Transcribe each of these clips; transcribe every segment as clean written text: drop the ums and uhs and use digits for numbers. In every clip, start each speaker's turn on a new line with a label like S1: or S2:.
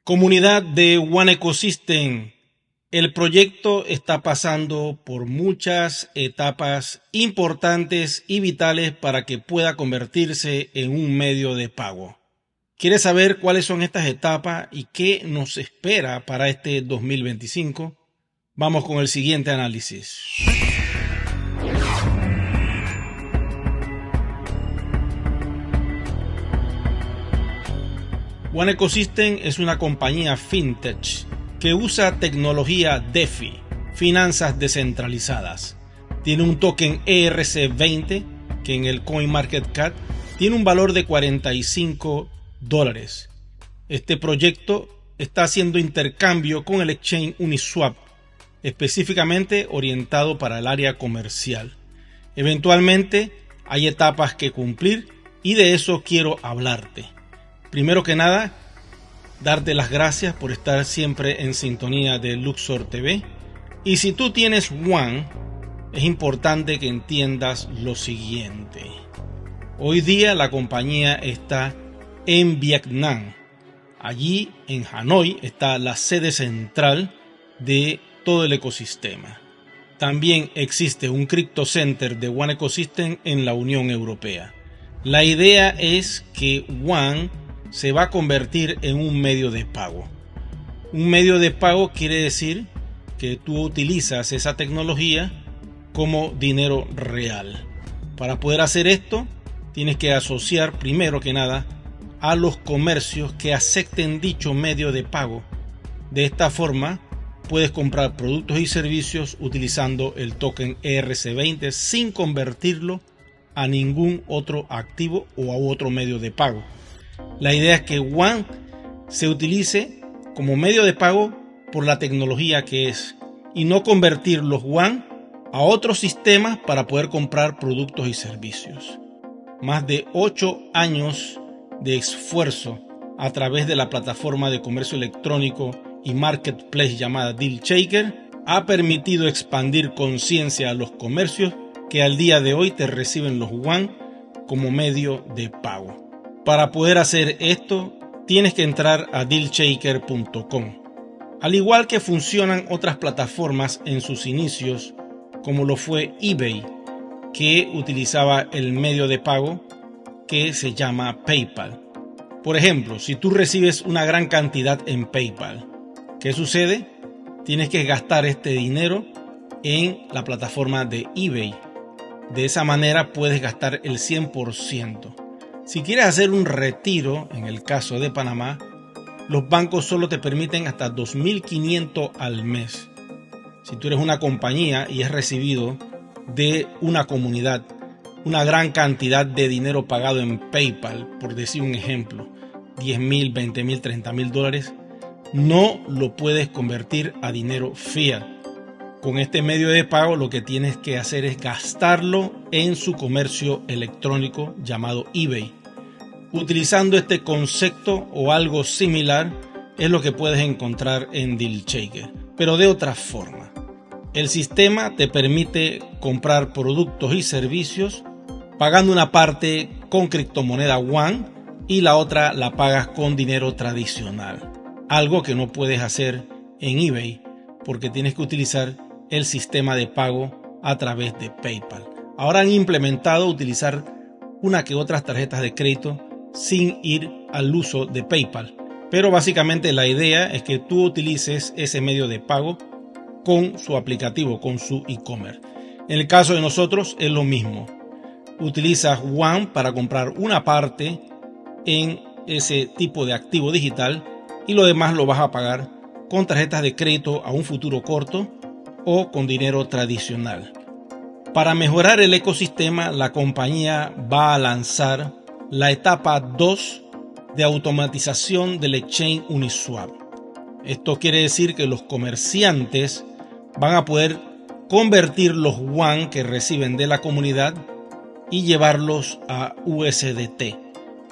S1: Comunidad de One Ecosystem, el proyecto está pasando por muchas etapas importantes y vitales para que pueda convertirse en un medio de pago. ¿Quieres saber cuáles son estas etapas y qué nos espera para este 2025? Vamos con el siguiente análisis. One Ecosystem es una compañía fintech que usa tecnología DeFi, finanzas descentralizadas. Tiene un token ERC20 que en el CoinMarketCap tiene un valor de $45. Este proyecto está haciendo intercambio con el exchange Uniswap, específicamente orientado para el área comercial. Eventualmente hay etapas que cumplir y de eso quiero hablarte. Primero que nada, darte las gracias por estar siempre en sintonía de Luxor TV. Y si tú tienes One, es importante que entiendas lo siguiente. Hoy día la compañía está en Vietnam. Allí en Hanoi está la sede central de todo el ecosistema. También existe un Crypto Center de One Ecosystem en la Unión Europea. La idea es que One se va a convertir en un medio de pago. Un medio de pago quiere decir que tú utilizas esa tecnología como dinero real. Para poder hacer esto, tienes que asociar primero que nada a los comercios que acepten dicho medio de pago. De esta forma, puedes comprar productos y servicios utilizando el token ERC20 sin convertirlo a ningún otro activo o a otro medio de pago. La idea es que One se utilice como medio de pago por la tecnología que es y no convertir los One a otros sistemas para poder comprar productos y servicios. Más de 8 años de esfuerzo a través de la plataforma de comercio electrónico y marketplace llamada DealShaker ha permitido expandir conciencia a los comercios que al día de hoy te reciben los One como medio de pago. Para poder hacer esto, tienes que entrar a dealshaker.com. Al igual que funcionan otras plataformas en sus inicios, como lo fue eBay, que utilizaba el medio de pago que se llama PayPal. Por ejemplo, si tú recibes una gran cantidad en PayPal, ¿qué sucede? Tienes que gastar este dinero en la plataforma de eBay. De esa manera puedes gastar el 100%. Si quieres hacer un retiro, en el caso de Panamá, los bancos solo te permiten hasta $2,500 al mes. Si tú eres una compañía y has recibido de una comunidad una gran cantidad de dinero pagado en PayPal, por decir un ejemplo, $10,000, $20,000, $30,000, no lo puedes convertir a dinero fiat. Con este medio de pago lo que tienes que hacer es gastarlo en su comercio electrónico llamado eBay. Utilizando este concepto o algo similar es lo que puedes encontrar en DealShaker, pero de otra forma. El sistema te permite comprar productos y servicios pagando una parte con criptomoneda One y la otra la pagas con dinero tradicional. Algo que no puedes hacer en eBay porque tienes que utilizar el sistema de pago a través de PayPal. Ahora han implementado utilizar una que otras tarjetas de crédito sin ir al uso de PayPal. Pero básicamente la idea es que tú utilices ese medio de pago con su aplicativo, con su e-commerce. En el caso de nosotros es lo mismo. Utilizas One para comprar una parte en ese tipo de activo digital y lo demás lo vas a pagar con tarjetas de crédito a un futuro corto o con dinero tradicional. Para mejorar el ecosistema, la compañía va a lanzar la etapa 2 de automatización del exchange Uniswap. Esto quiere decir que los comerciantes van a poder convertir los One que reciben de la comunidad y llevarlos a USDT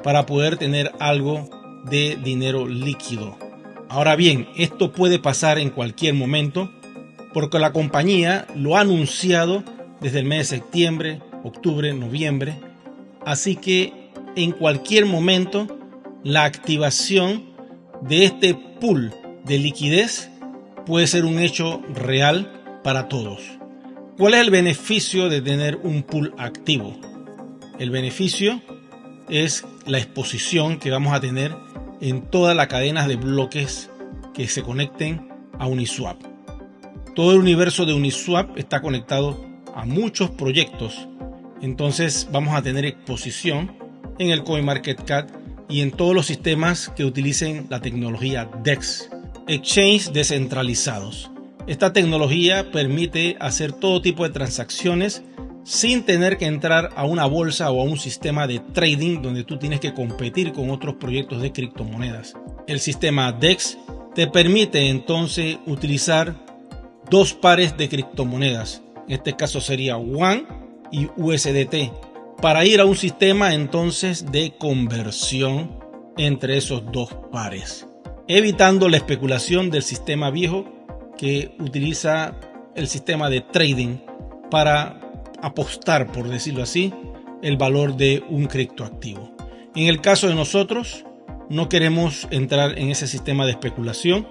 S1: para poder tener algo de dinero líquido. Ahora bien, esto puede pasar en cualquier momento porque la compañía lo ha anunciado desde el mes de septiembre, octubre, noviembre. Así que en cualquier momento la activación de este pool de liquidez puede ser un hecho real para todos. ¿Cuál es el beneficio de tener un pool activo? El beneficio es la exposición que vamos a tener en todas las cadenas de bloques que se conecten a Uniswap. Todo el universo de Uniswap está conectado a muchos proyectos, entonces vamos a tener exposición en el CoinMarketCap y en todos los sistemas que utilicen la tecnología DEX, exchange descentralizados. Esta tecnología permite hacer todo tipo de transacciones sin tener que entrar a una bolsa o a un sistema de trading donde tú tienes que competir con otros proyectos de criptomonedas. El sistema DEX te permite entonces utilizar dos pares de criptomonedas. En este caso sería WAN y USDT, para ir a un sistema entonces de conversión entre esos dos pares, evitando la especulación del sistema viejo que utiliza el sistema de trading para apostar, por decirlo así, el valor de un criptoactivo. En el caso de nosotros, no queremos entrar en ese sistema de especulación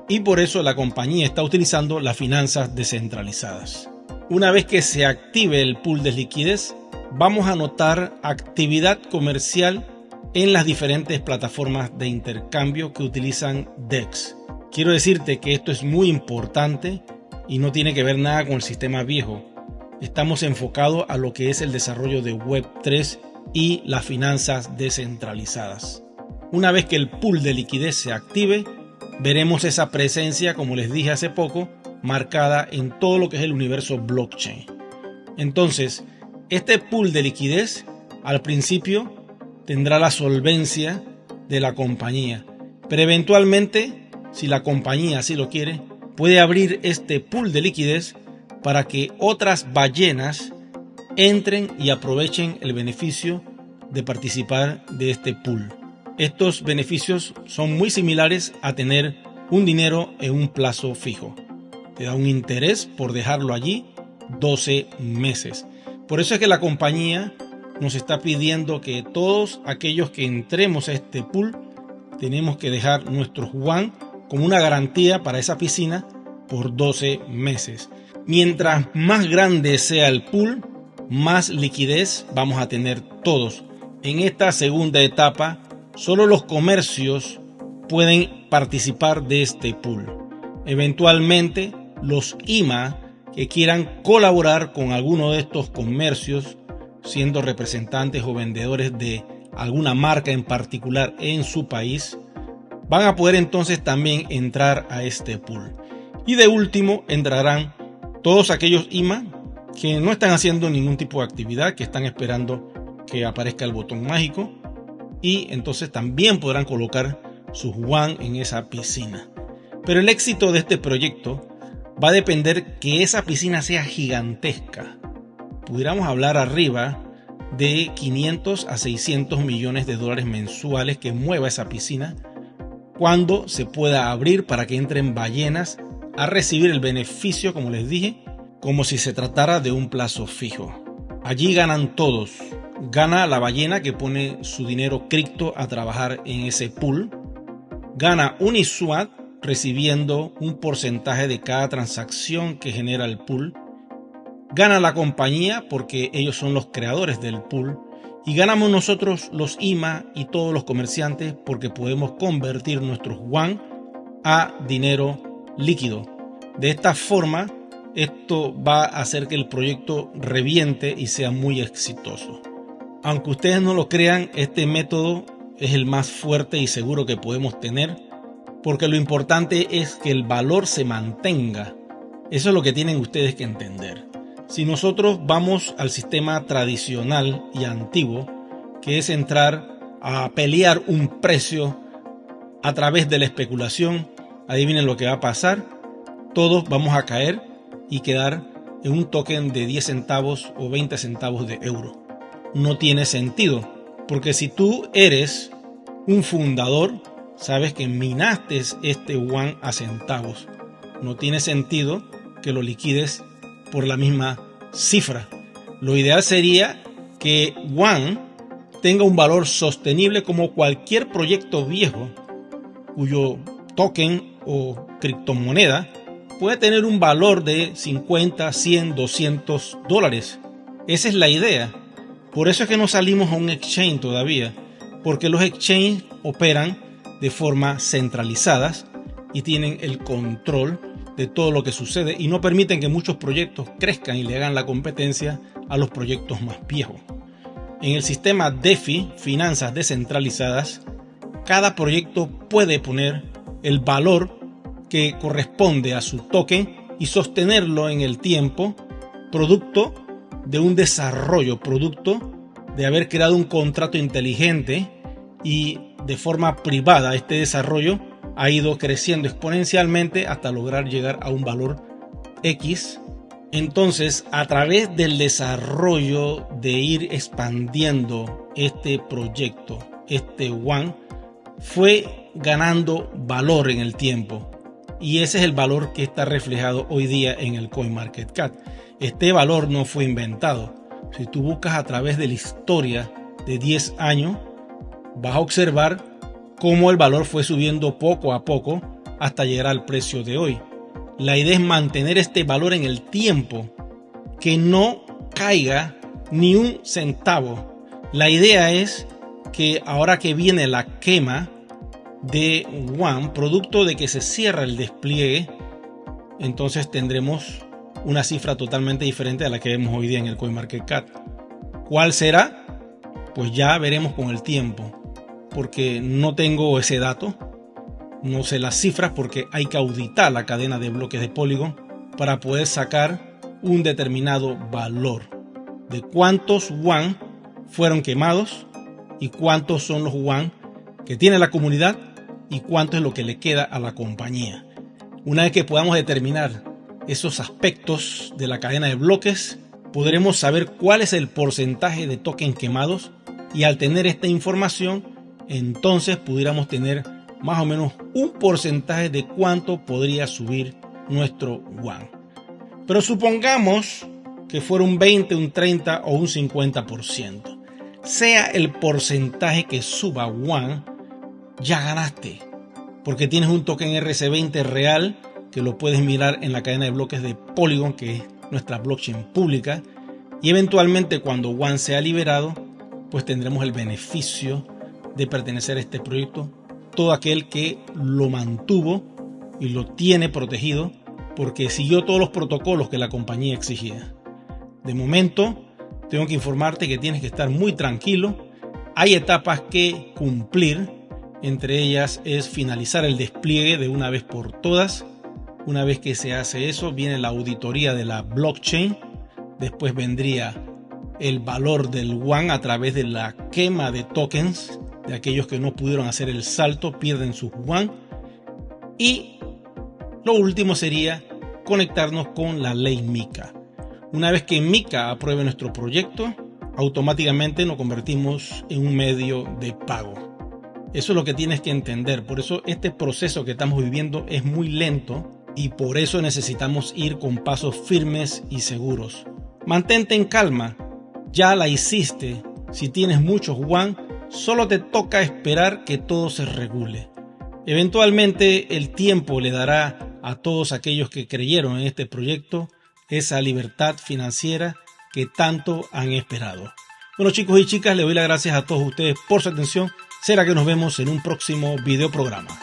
S1: y por eso la compañía está utilizando las finanzas descentralizadas. Una vez que se active el pool de liquidez, vamos a notar actividad comercial en las diferentes plataformas de intercambio que utilizan DEX. Quiero decirte que esto es muy importante y no tiene que ver nada con el sistema viejo. Estamos enfocados a lo que es el desarrollo de Web3 y las finanzas descentralizadas. Una vez que el pool de liquidez se active, veremos esa presencia, como les dije hace poco, marcada en todo lo que es el universo blockchain. Entonces, este pool de liquidez al principio tendrá la solvencia de la compañía, pero eventualmente, si la compañía así lo quiere, puede abrir este pool de liquidez para que otras ballenas entren y aprovechen el beneficio de participar de este pool. Estos beneficios son muy similares a tener un dinero en un plazo fijo. Te da un interés por dejarlo allí 12 meses. Por eso es que la compañía nos está pidiendo que todos aquellos que entremos a este pool tenemos que dejar nuestros WAN como una garantía para esa piscina por 12 meses. Mientras más grande sea el pool, más liquidez vamos a tener todos. En esta segunda etapa, solo los comercios pueden participar de este pool. Eventualmente, los IMA que quieran colaborar con alguno de estos comercios, siendo representantes o vendedores de alguna marca en particular en su país, van a poder entonces también entrar a este pool. Y de último entrarán todos aquellos IMA que no están haciendo ningún tipo de actividad, que están esperando que aparezca el botón mágico, y entonces también podrán colocar sus WAN en esa piscina. Pero el éxito de este proyecto va a depender que esa piscina sea gigantesca. Pudiéramos hablar arriba de 500 a 600 millones de dólares mensuales que mueva esa piscina cuando se pueda abrir para que entren ballenas a recibir el beneficio, como les dije, como si se tratara de un plazo fijo. Allí ganan todos. Gana la ballena que pone su dinero cripto a trabajar en ese pool. Gana Uniswap recibiendo un porcentaje de cada transacción que genera el pool. Gana la compañía porque ellos son los creadores del pool. Y ganamos nosotros los IMA y todos los comerciantes porque podemos convertir nuestros WAN a dinero líquido. De esta forma, esto va a hacer que el proyecto reviente y sea muy exitoso. Aunque ustedes no lo crean, este método es el más fuerte y seguro que podemos tener, porque lo importante es que el valor se mantenga. Eso es lo que tienen ustedes que entender. Si nosotros vamos al sistema tradicional y antiguo, que es entrar a pelear un precio a través de la especulación, adivinen lo que va a pasar. Todos vamos a caer y quedar en un token de 10 centavos o 20 centavos de euro. No tiene sentido, porque si tú eres un fundador, sabes que minaste este WAN a centavos. No tiene sentido que lo liquides por la misma cifra. Lo ideal sería que WAN tenga un valor sostenible como cualquier proyecto viejo, cuyo token o criptomoneda puede tener un valor de 50, 100, $200. Esa es la idea. Por eso es que no salimos a un exchange todavía, porque los exchanges operan de forma centralizadas y tienen el control de todo lo que sucede y no permiten que muchos proyectos crezcan y le hagan la competencia a los proyectos más viejos. En el sistema DeFi, finanzas descentralizadas, cada proyecto puede poner el valor que corresponde a su token y sostenerlo en el tiempo, producto de un desarrollo, producto de haber creado un contrato inteligente, y de forma privada este desarrollo ha ido creciendo exponencialmente hasta lograr llegar a un valor X. Entonces, a través del desarrollo de ir expandiendo este proyecto, este WAN fue ganando valor en el tiempo, y ese es el valor que está reflejado hoy día en el CoinMarketCap. Este valor no fue inventado. Si tú buscas a través de la historia de 10 años, vas a observar cómo el valor fue subiendo poco a poco hasta llegar al precio de hoy. La idea es mantener este valor en el tiempo, que no caiga ni un centavo. La idea es que ahora que viene la quema de WAN, producto de que se cierra el despliegue, entonces tendremos una cifra totalmente diferente a la que vemos hoy día en el CoinMarketCap. ¿Cuál será? Pues ya veremos con el tiempo, porque no tengo ese dato, no sé las cifras, porque hay que auditar la cadena de bloques de Polygon para poder sacar un determinado valor de cuántos WAN fueron quemados y cuántos son los WAN que tiene la comunidad y cuánto es lo que le queda a la compañía. Una vez que podamos determinar esos aspectos de la cadena de bloques, podremos saber cuál es el porcentaje de tokens quemados, y al tener esta información, entonces pudiéramos tener más o menos un porcentaje de cuánto podría subir nuestro WAN. Pero supongamos que fuera un 20, un 30 o un 50%. Sea el porcentaje que suba WAN, ya ganaste, porque tienes un token RC20 real que lo puedes mirar en la cadena de bloques de Polygon, que es nuestra blockchain pública, y eventualmente cuando WAN sea liberado, pues tendremos el beneficio de pertenecer a este proyecto, todo aquel que lo mantuvo y lo tiene protegido porque siguió todos los protocolos que la compañía exigía. De momento, tengo que informarte que tienes que estar muy tranquilo. Hay etapas que cumplir, entre ellas es finalizar el despliegue de una vez por todas. Una vez que se hace eso, viene la auditoría de la blockchain. Después vendría el valor del WAN a través de la quema de tokens de aquellos que no pudieron hacer el salto, pierden sus WAN. Y lo último sería conectarnos con la ley MiCA. Una vez que MiCA apruebe nuestro proyecto, automáticamente nos convertimos en un medio de pago. Eso es lo que tienes que entender. Por eso este proceso que estamos viviendo es muy lento, y por eso necesitamos ir con pasos firmes y seguros. Mantente en calma, ya la hiciste. Si tienes muchos WAN, solo te toca esperar que todo se regule. Eventualmente el tiempo le dará a todos aquellos que creyeron en este proyecto esa libertad financiera que tanto han esperado. Bueno, chicos y chicas, les doy las gracias a todos ustedes por su atención. Será que nos vemos en un próximo video programa.